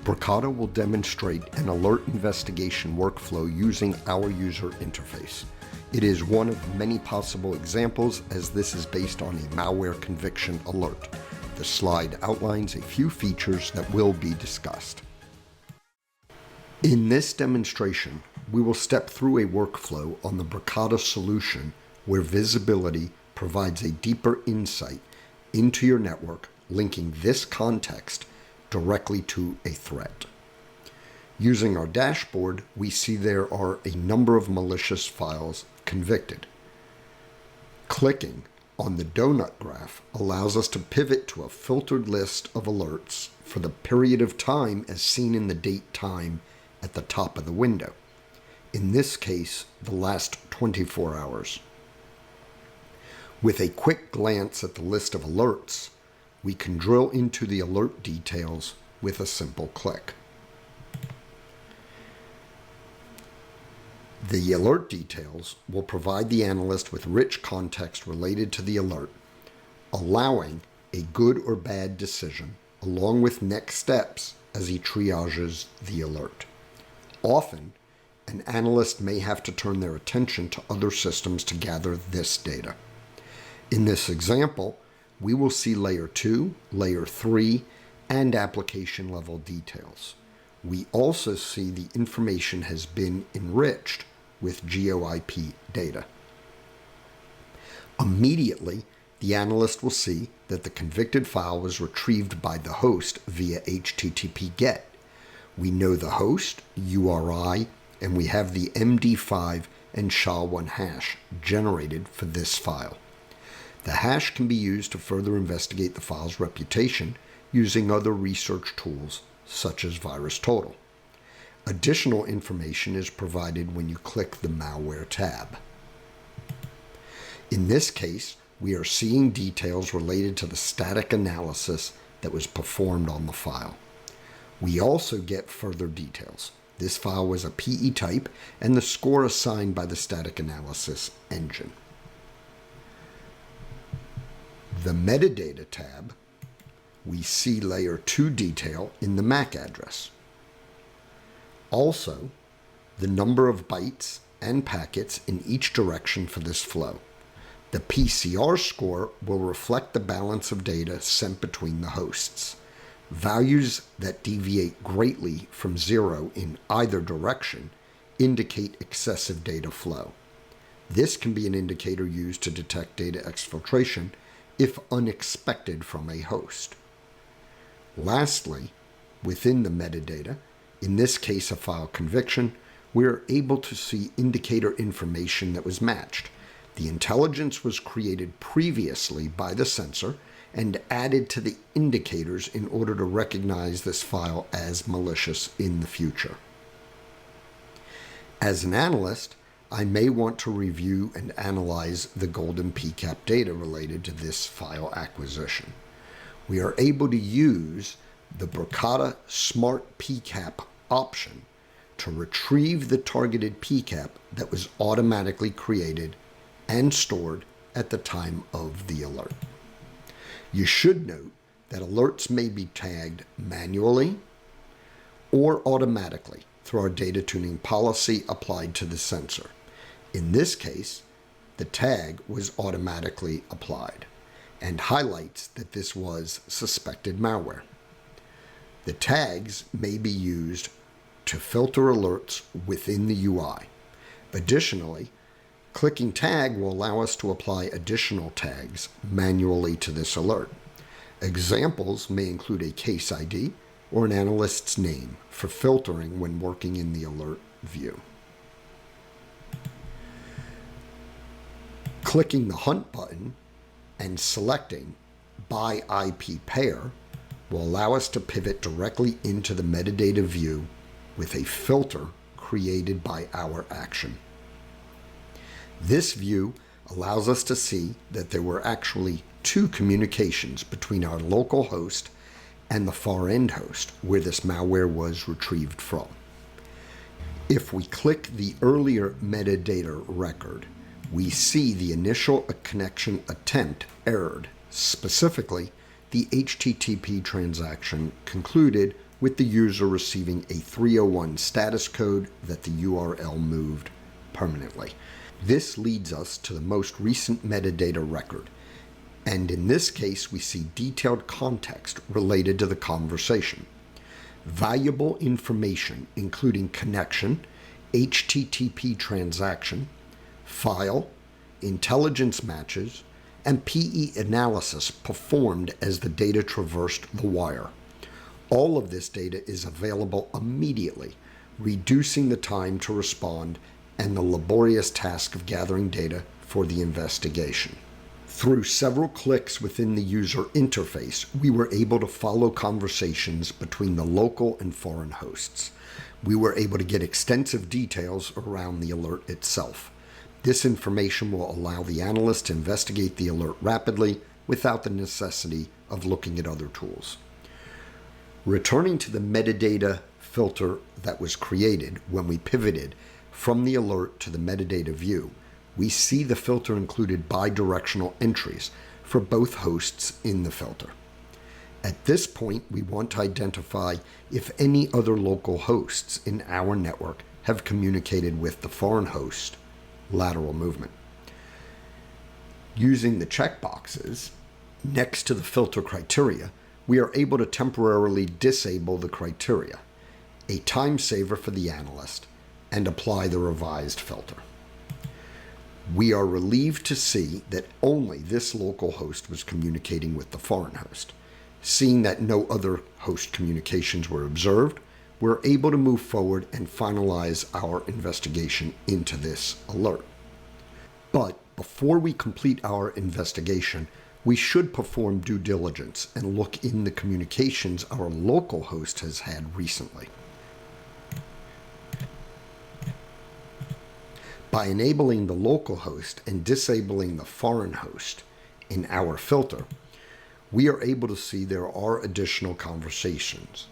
Bricata will demonstrate an alert investigation workflow using our user interface. It is one of many possible examples, as this is based on a malware conviction alert. The slide outlines a few features that will be discussed. In this demonstration, we will step through a workflow on the Bricata solution where visibility provides a deeper insight into your network, linking this context directly to a threat. Using our dashboard, we see there are a number of malicious files convicted. Clicking on the donut graph allows us to pivot to a filtered list of alerts for the period of time as seen in the date time at the top of the window. In this case, the last 24 hours. With a quick glance at the list of alerts, we can drill into the alert details with a simple click. The alert details will provide the analyst with rich context related to the alert, allowing a good or bad decision, along with next steps as he triages the alert. Often, an analyst may have to turn their attention to other systems to gather this data. In this example, we will see Layer 2, Layer 3, and application level details. We also see the information has been enriched with GeoIP data. Immediately, the analyst will see that the convicted file was retrieved by the host via HTTP GET. We know the host, URI, and we have the MD5 and SHA-1 hash generated for this file. The hash can be used to further investigate the file's reputation using other research tools such as VirusTotal. Additional information is provided when you click the Malware tab. In this case, we are seeing details related to the static analysis that was performed on the file. We also get further details. This file was a PE type and the score assigned by the static analysis engine. The Metadata tab, we see Layer 2 detail in the MAC address. Also, the number of bytes and packets in each direction for this flow. The PCR score will reflect the balance of data sent between the hosts. Values that deviate greatly from 0 in either direction indicate excessive data flow. This can be an indicator used to detect data exfiltration if unexpected from a host. Lastly, within the metadata, in this case a file conviction, we are able to see indicator information that was matched. The intelligence was created previously by the sensor and added to the indicators in order to recognize this file as malicious in the future. As an analyst, I may want to review and analyze the golden PCAP data related to this file acquisition. We are able to use the Bricata Smart PCAP option to retrieve the targeted PCAP that was automatically created and stored at the time of the alert. You should note that alerts may be tagged manually or automatically through our data tuning policy applied to the sensor. In this case, the tag was automatically applied and highlights that this was suspected malware. The tags may be used to filter alerts within the UI. Additionally, clicking tag will allow us to apply additional tags manually to this alert. Examples may include a case ID or an analyst's name for filtering when working in the alert view. Clicking the Hunt button and selecting by IP pair will allow us to pivot directly into the metadata view with a filter created by our action. This view allows us to see that there were actually two communications between our local host and the far end host where this malware was retrieved from. If we click the earlier metadata record, we see the initial connection attempt errored. Specifically, the HTTP transaction concluded with the user receiving a 301 status code that the URL moved permanently. This leads us to the most recent metadata record, and in this case we see detailed context related to the conversation. Valuable information including connection, HTTP transaction, file, intelligence matches, and PE analysis performed as the data traversed the wire. All of this data is available immediately, reducing the time to respond and the laborious task of gathering data for the investigation. Through several clicks within the user interface, we were able to follow conversations between the local and foreign hosts. We were able to get extensive details around the alert itself. This information will allow the analyst to investigate the alert rapidly without the necessity of looking at other tools. Returning to the metadata filter that was created when we pivoted from the alert to the metadata view, we see the filter included bidirectional entries for both hosts in the filter. At this point, we want to identify if any other local hosts in our network have communicated with the foreign host, lateral movement. Using the checkboxes next to the filter criteria, we are able to temporarily disable the criteria, a time saver for the analyst, and apply the revised filter. We are relieved to see that only this local host was communicating with the foreign host. Seeing that no other host communications were observed, we're able to move forward and finalize our investigation into this alert. But before we complete our investigation, we should perform due diligence and look in the communications our local host has had recently. By enabling the local host and disabling the foreign host in our filter, we are able to see there are additional conversations.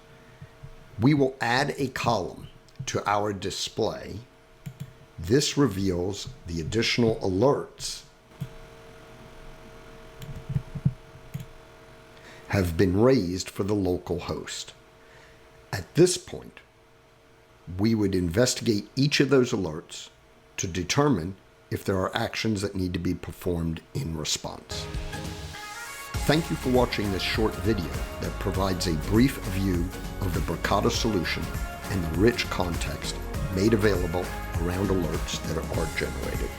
We will add a column to our display. This reveals the additional alerts have been raised for the local host. At this point, we would investigate each of those alerts to determine if there are actions that need to be performed in response. Thank you for watching this short video that provides a brief view of the Bricata solution and the rich context made available around alerts that are generated.